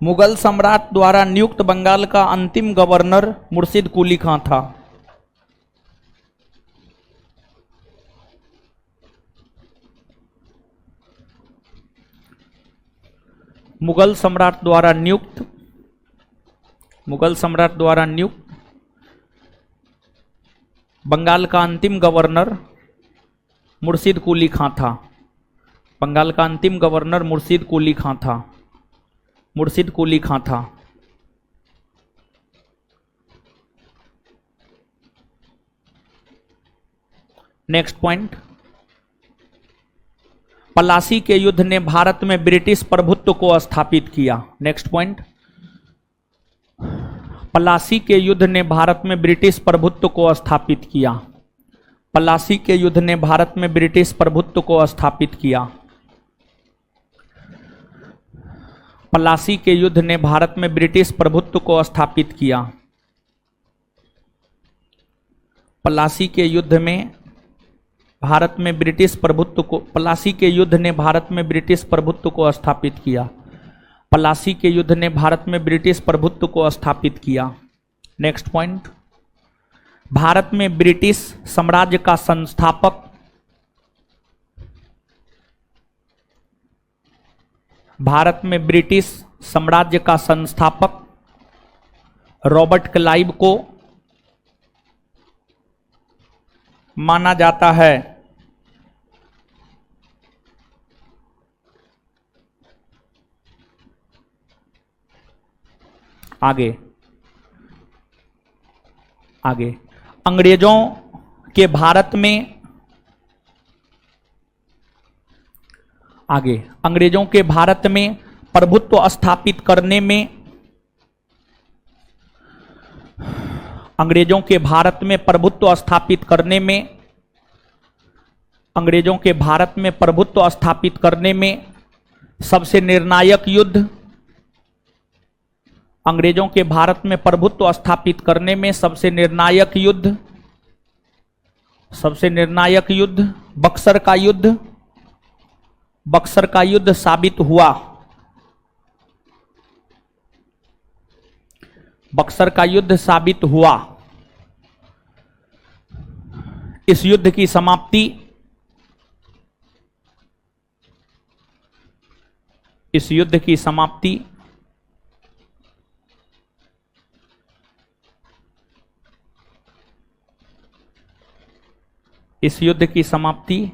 मुगल सम्राट द्वारा नियुक्त बंगाल का अंतिम गवर्नर मुर्शिद कुली खां था। मुगल सम्राट द्वारा नियुक्त, मुगल सम्राट द्वारा नियुक्त बंगाल का अंतिम गवर्नर मुर्शिद कुली खां था। बंगाल का अंतिम गवर्नर मुर्शिद कुली खां था, मुर्शिद कुली खां था। नेक्स्ट पॉइंट, पलासी के युद्ध ने भारत में ब्रिटिश प्रभुत्व को स्थापित किया। नेक्स्ट पॉइंट, पलासी के युद्ध ने भारत में ब्रिटिश प्रभुत्व को स्थापित किया। पलासी के युद्ध ने भारत में ब्रिटिश प्रभुत्व को स्थापित किया। पलासी के युद्ध ने भारत में ब्रिटिश प्रभुत्व को स्थापित किया। पलासी के युद्ध में भारत में ब्रिटिश प्रभुत्व को, पलासी के युद्ध ने भारत में ब्रिटिश प्रभुत्व को स्थापित किया। पलासी के युद्ध ने भारत में ब्रिटिश प्रभुत्व को स्थापित किया। नेक्स्ट पॉइंट, भारत में ब्रिटिश साम्राज्य का संस्थापक, भारत में ब्रिटिश साम्राज्य का संस्थापक रॉबर्ट क्लाइव को माना जाता है। आगे आगे, अंग्रेजों के भारत में, आगे, अंग्रेजों के भारत में प्रभुत्व स्थापित करने में, अंग्रेजों के भारत में प्रभुत्व स्थापित करने में, अंग्रेजों के भारत में प्रभुत्व स्थापित करने में सबसे निर्णायक युद्ध, अंग्रेजों के भारत में प्रभुत्व स्थापित करने में सबसे निर्णायक युद्ध, सबसे निर्णायक युद्ध बक्सर का युद्ध, बक्सर का युद्ध साबित हुआ। बक्सर का युद्ध साबित हुआ। इस युद्ध की समाप्ति, इस युद्ध की समाप्ति इस युद्ध की समाप्ति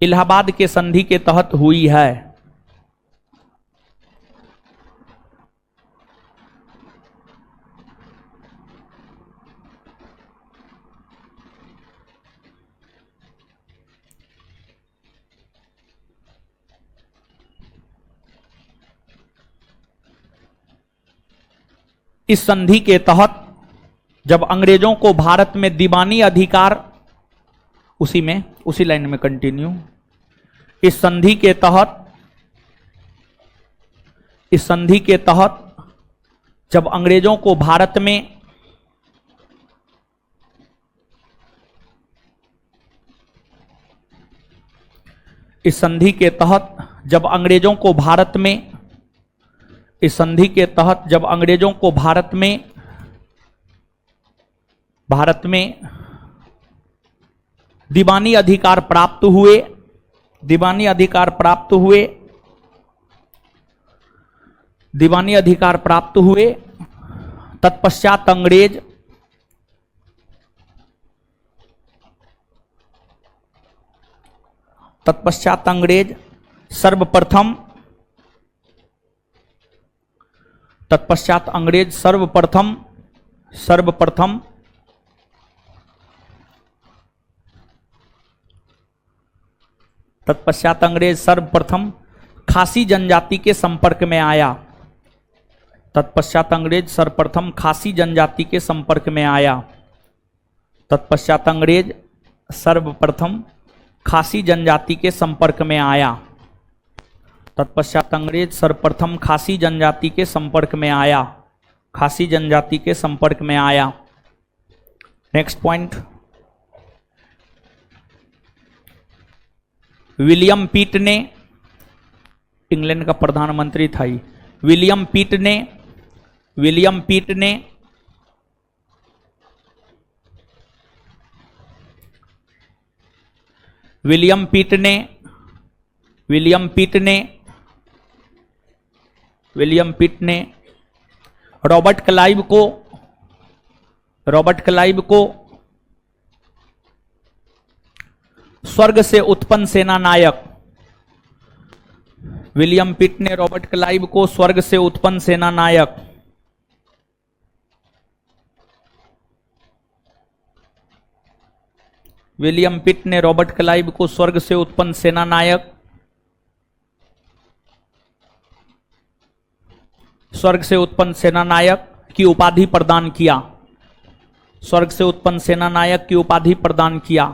इलाहाबाद के संधि के तहत हुई है। इस संधि के तहत जब अंग्रेजों को भारत में दीवानी अधिकार, उसी लाइन में कंटिन्यू, इस संधि के तहत, इस संधि के तहत जब अंग्रेजों को भारत में इस संधि के तहत जब अंग्रेजों को भारत में, इस संधि के तहत जब अंग्रेजों को भारत में दीवानी अधिकार प्राप्त हुए, दीवानी अधिकार प्राप्त हुए, दीवानी अधिकार प्राप्त हुए, तत्पश्चात अंग्रेज सर्वप्रथम, तत्पश्चात अंग्रेज सर्वप्रथम तत्पश्चात अंग्रेज सर्वप्रथम खासी जनजाति के संपर्क में आया। तत्पश्चात अंग्रेज सर्वप्रथम खासी जनजाति के संपर्क में आया। तत्पश्चात अंग्रेज सर्वप्रथम खासी जनजाति के संपर्क में आया। तत्पश्चात अंग्रेज सर्वप्रथम खासी जनजाति के संपर्क में आया। खासी जनजाति के संपर्क में आया। नेक्स्ट पॉइंट, विलियम पिट ने, इंग्लैंड का प्रधानमंत्री था ही, विलियम पिट ने विलियम पिट ने विलियम पिट ने रॉबर्ट क्लाइव को स्वर्ग से उत्पन्न सेनानायक, विलियम पिट ने रॉबर्ट क्लाइव को स्वर्ग से उत्पन्न सेनानायक, विलियम पिट ने रॉबर्ट क्लाइव को स्वर्ग से उत्पन्न सेनानायक, स्वर्ग से उत्पन्न सेनानायक की उपाधि प्रदान किया, स्वर्ग से उत्पन्न सेनानायक की उपाधि प्रदान किया।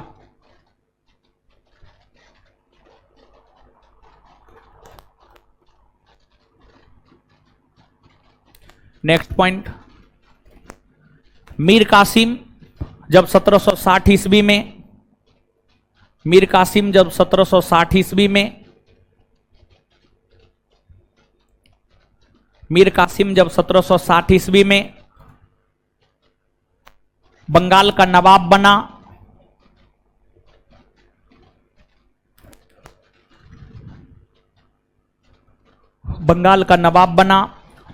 नेक्स्ट पॉइंट, मीर कासिम जब 1760 ईस्वी में, मीर कासिम जब 1760 ईस्वी में, मीर कासिम जब 1760 ईस्वी में बंगाल का नवाब बना, बंगाल का नवाब बना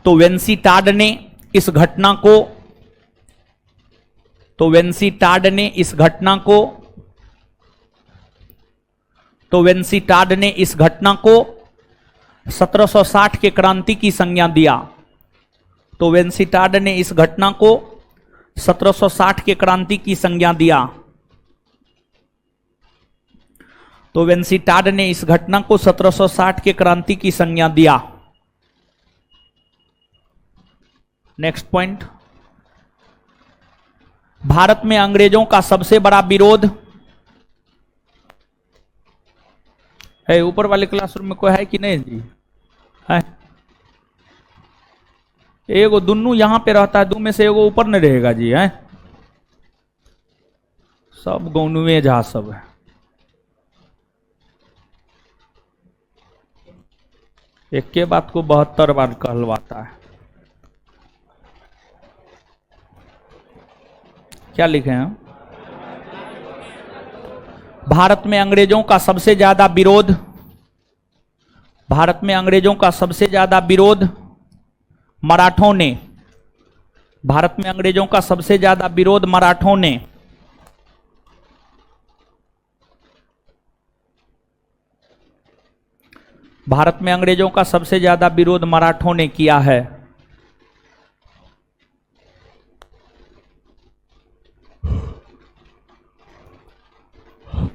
तो वेंसी टाड ने इस घटना को, तो वेंसी टाड ने इस घटना को, तो वेंसी टाड ने इस घटना को 1760 के क्रांति की संज्ञा दिया, तो वेंसी टाड ने इस घटना को 1760 के क्रांति की संज्ञा दिया, तो वेंसी टाड ने इस घटना को 1760 के क्रांति की संज्ञा दिया। नेक्स्ट पॉइंट, भारत में अंग्रेजों का सबसे बड़ा विरोध है, ऊपर वाले क्लासरूम में कोई है कि नहीं जी? है एगो दुन्नू यहां पे रहता है, दो में से एगो ऊपर नहीं रहेगा जी? है सब गौनुए जहा सब है। एक के बात को 72 बार कहलवाता है। क्या लिखे हैं? भारत में अंग्रेजों का सबसे ज्यादा विरोध, भारत में अंग्रेजों का सबसे ज्यादा विरोध मराठों ने, भारत में अंग्रेजों का सबसे ज्यादा विरोध मराठों ने, भारत में अंग्रेजों का सबसे ज्यादा विरोध मराठों ने किया है।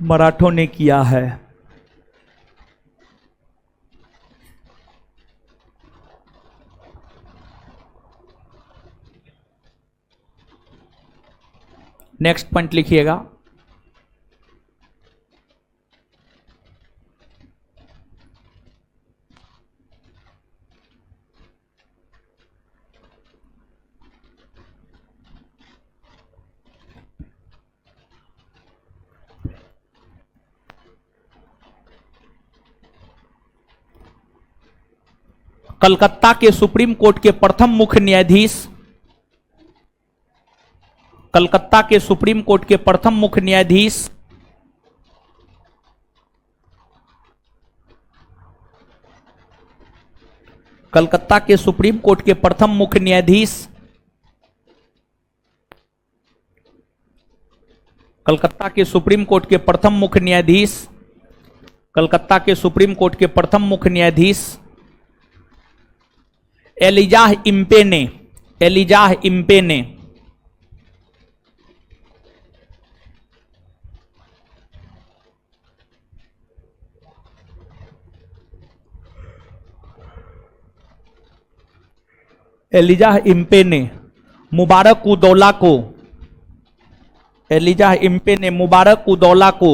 मराठों ने किया है। नेक्स्ट पॉइंट लिखिएगा, कलकत्ता के सुप्रीम कोर्ट के प्रथम मुख्य न्यायाधीश, कलकत्ता के सुप्रीम कोर्ट के प्रथम मुख्य न्यायाधीश कलकत्ता के सुप्रीम कोर्ट के प्रथम मुख्य न्यायाधीश, कलकत्ता के सुप्रीम कोर्ट के प्रथम मुख्य न्यायाधीश, कलकत्ता के सुप्रीम कोर्ट के प्रथम मुख्य न्यायाधीश एलिजाह इम्पे ने, एलिजाह इम्पे ने एलिजाह इम्पे ने मुबारक उदौला को, एलिजाह इम्पे ने मुबारक उदौला को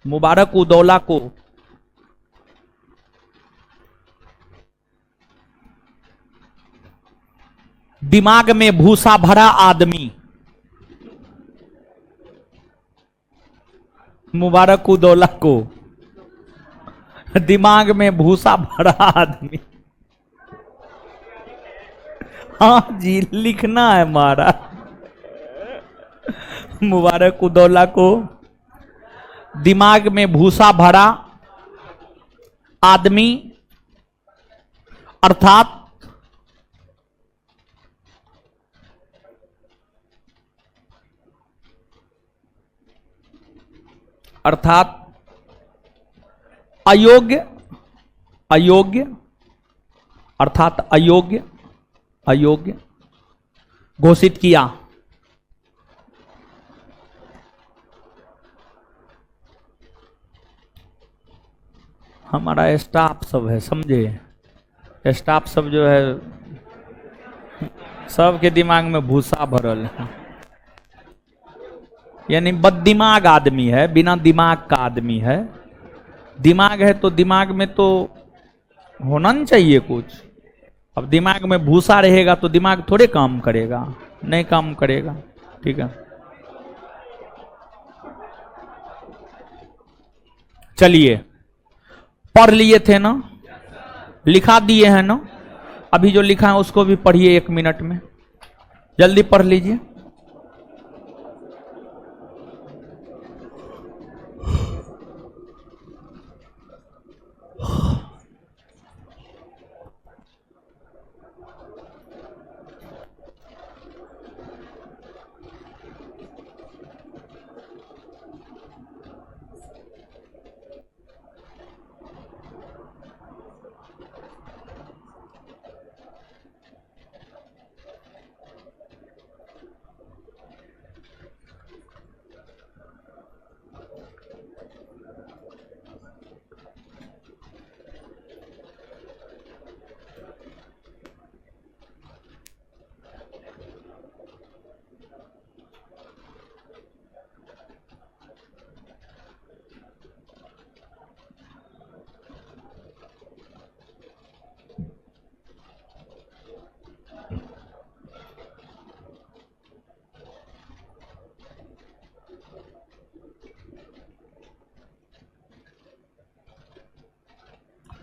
मुबारक उदौला को दिमाग में भूसा भरा आदमी, मुबारक उदौला को दिमाग में भूसा भरा आदमी, हाँ जी लिखना है हमारा, मुबारक उदौला को दिमाग में भूसा भरा आदमी अर्थात अयोग्य अयोग्य अर्थात अयोग्य अयोग्य घोषित किया। हमारा स्टाफ सब है, समझे, स्टाफ सब जो है सबके दिमाग में भूसा भरल है, यानी बददिमाग आदमी है, बिना दिमाग का आदमी है। दिमाग है तो दिमाग में तो होना नहीं चाहिए कुछ। अब दिमाग में भूसा रहेगा तो दिमाग थोड़े काम करेगा, नहीं काम करेगा। ठीक है, चलिए, पढ़ लिए थे ना, लिखा दिए हैं ना, अभी जो लिखा है उसको भी पढ़िए 1 मिनट में, जल्दी पढ़ लीजिए।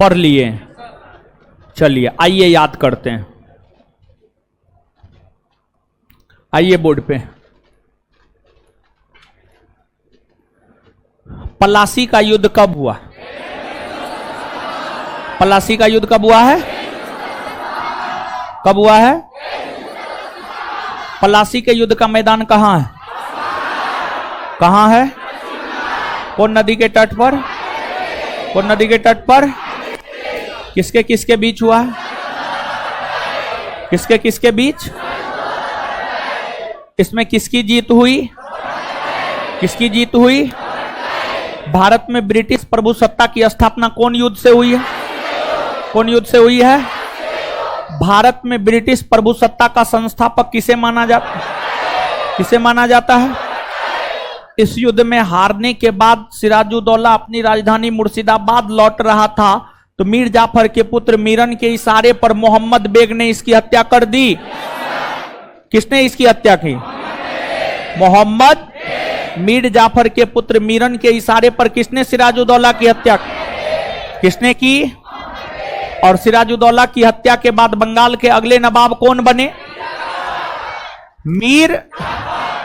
पढ़ लिए, चलिए आइए याद करते हैं। आइए बोर्ड पे, पलासी का युद्ध कब हुआ? पलासी का युद्ध कब हुआ है? कब हुआ है? पलासी के युद्ध का मैदान कहां है? कहां है? कौन नदी के तट पर? कौन नदी के तट पर? किसके किसके बीच हुआ है? किसके किसके बीच? इसमें किसकी जीत हुई? किसकी जीत हुई? भारत में ब्रिटिश प्रभुसत्ता की स्थापना कौन युद्ध से हुई है? कौन युद्ध से हुई है? भारत में ब्रिटिश प्रभुसत्ता का संस्थापक किसे माना जाता? किसे माना जाता है? इस युद्ध में हारने के बाद सिराजुद्दौला अपनी राजधानी मुर्शिदाबाद लौट रहा था तो मीर जाफर के पुत्र मीरन के इशारे पर मोहम्मद बेग ने इसकी हत्या कर दी। किसने इसकी हत्या की? मोहम्मद। मीर जाफर के पुत्र मीरन के इशारे पर किसने सिराजुद्दौला की हत्या की? किसने की? और सिराजुद्दौला की हत्या के बाद बंगाल के अगले नवाब कौन बने? मीर।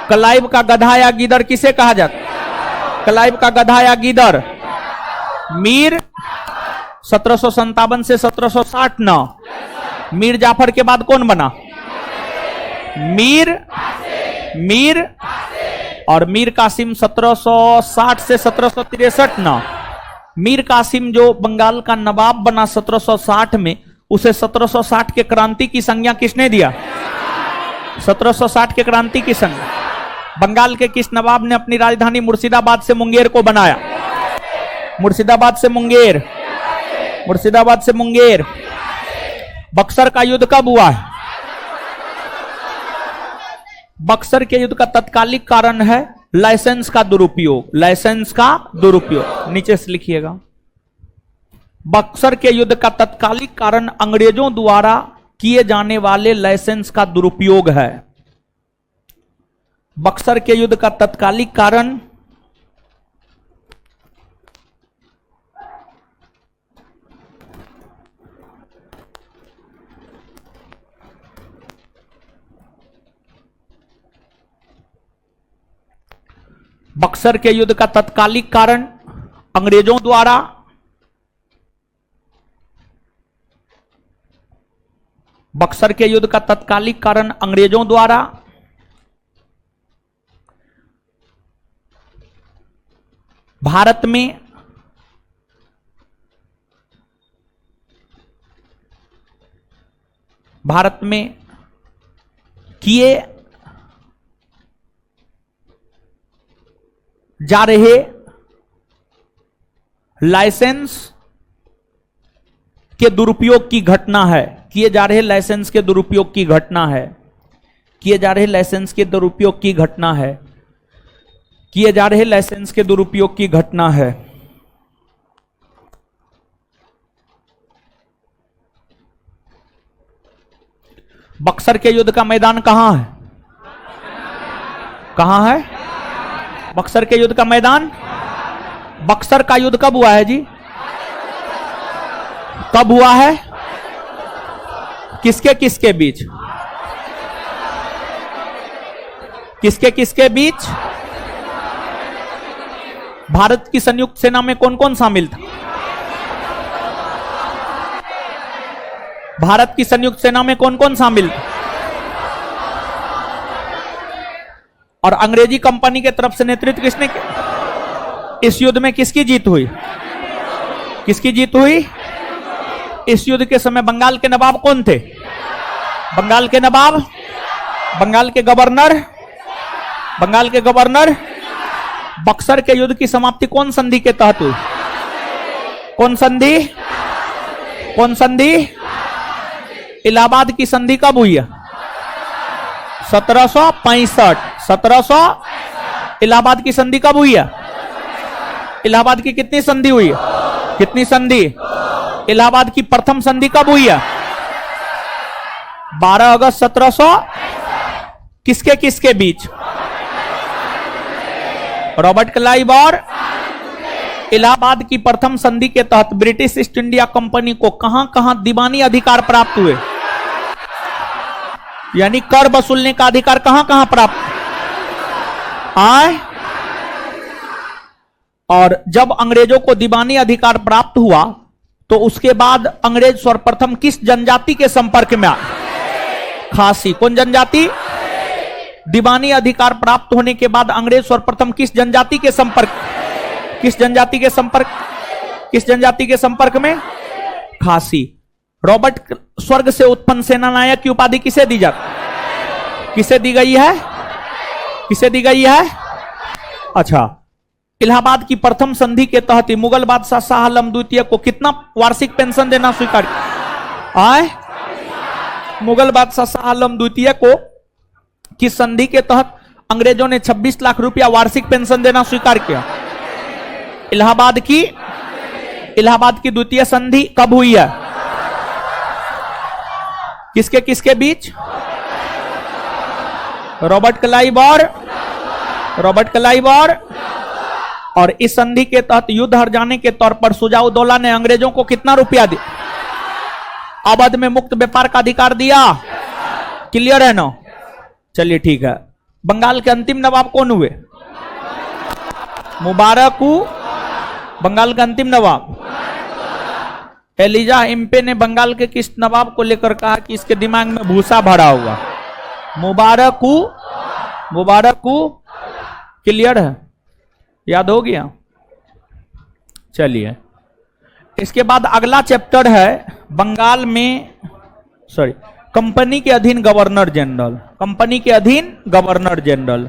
क्लाइव का गधा या गीदड़ किसे कहा जाता? क्लाइव का गधा या गीदड़? मीर। 1757 से 1760 ना। मीर जाफर के बाद कौन बना? मीर। मीर और मीर कासिम 1760 से 1763 ना। मीर कासिम जो बंगाल का नवाब बना 1760 में, उसे 1760 के क्रांति की संज्ञा किसने दिया? 1760 के क्रांति की संज्ञा बंगाल के किस नवाब ने अपनी राजधानी मुर्शिदाबाद से मुंगेर को बनाया? मुर्शिदाबाद से मुंगेर। मुर्शिदाबाद से मुंगेर। बक्सर का युद्ध कब हुआ है? बक्सर के युद्ध का तत्कालिक कारण है लाइसेंस का दुरुपयोग। लाइसेंस का दुरुपयोग नीचे से लिखिएगा। बक्सर के युद्ध का तत्कालिक कारण अंग्रेजों द्वारा किए जाने वाले लाइसेंस का दुरुपयोग है। बक्सर के युद्ध का तत्कालिक कारण बक्सर के युद्ध का तत्कालिक कारण अंग्रेजों द्वारा बक्सर के युद्ध का तत्कालिक कारण अंग्रेजों द्वारा भारत में किए जा रहे लाइसेंस के दुरुपयोग की घटना है। किए जा रहे लाइसेंस के दुरुपयोग की घटना है। किए जा रहे लाइसेंस के दुरुपयोग की घटना है। किए जा रहे लाइसेंस के दुरुपयोग की घटना है। बक्सर के युद्ध का मैदान कहां है? कहां है बक्सर के युद्ध का मैदान? बक्सर का युद्ध कब हुआ है जी? कब हुआ है? किसके किसके बीच? किसके किसके बीच? भारत की संयुक्त सेना में कौन कौन शामिल था? भारत की संयुक्त सेना में कौन कौन शामिल था? और अंग्रेजी कंपनी के तरफ से नेतृत्व किसने किया? इस युद्ध में किसकी जीत हुई? किसकी जीत हुई? इस युद्ध के समय बंगाल के नवाब कौन थे? बंगाल के नवाब, बंगाल के गवर्नर, बंगाल के गवर्नर। बक्सर के युद्ध की समाप्ति कौन संधि के तहत हुई? कौन संधि? कौन संधि? इलाहाबाद की संधि कब हुई है? 1765। 1700 इलाहाबाद की संधि कब हुई है? इलाहाबाद की कितनी संधि हुई है? कितनी संधि? इलाहाबाद की प्रथम संधि कब हुई है? 12 अगस्त 1700। किसके किसके बीच? रॉबर्ट क्लाइव और इलाहाबाद की प्रथम संधि के तहत ब्रिटिश ईस्ट इंडिया कंपनी को कहां कहां दीवानी अधिकार प्राप्त हुए? यानी कर वसूलने का अधिकार कहां कहां प्राप्त आए? और जब अंग्रेजों को दीवानी अधिकार प्राप्त हुआ तो उसके बाद अंग्रेज सर्वप्रथम किस जनजाति के संपर्क में आए? खासी। कौन जनजाति? दीवानी अधिकार प्राप्त होने के बाद अंग्रेज सर्वप्रथम किस जनजाति के संपर्क, किस जनजाति के संपर्क, किस जनजाति के संपर्क में? खासी। रॉबर्ट स्वर्ग से उत्पन्न सेनानायक की उपाधि किसे दी जाती? किसे दी गई है? किसे दी गई है? अच्छा, इलाहाबाद की प्रथम संधि के तहत ही मुगल बादशाह शाह आलम द्वितीय को कितना वार्षिक पेंशन देना स्वीकार आए? मुगल बादशाह शाह आलम द्वितीय को किस संधि के तहत अंग्रेजों ने 26 लाख रुपया वार्षिक पेंशन देना स्वीकार किया? इलाहाबाद की द्वितीय संधि कब हुई है? किसके किसके बीच? रॉबर्ट क्लाइव और इस संधि के तहत युद्ध हर जाने के तौर पर सुजाउद्दौला ने अंग्रेजों को कितना रुपया दिया? अवध में मुक्त व्यापार का अधिकार दिया। क्लियर है ना? चलिए ठीक है। बंगाल के अंतिम नवाब कौन हुए? मुबारक। बंगाल का अंतिम नवाब एलिजा इम्पे ने बंगाल के किस नवाब को लेकर कहा कि इसके दिमाग में भूसा भरा हुआ? मुबारक। क्लियर है? याद हो गया? चलिए, इसके बाद अगला चैप्टर है बंगाल में कंपनी के अधीन गवर्नर जनरल। कंपनी के अधीन गवर्नर जनरल।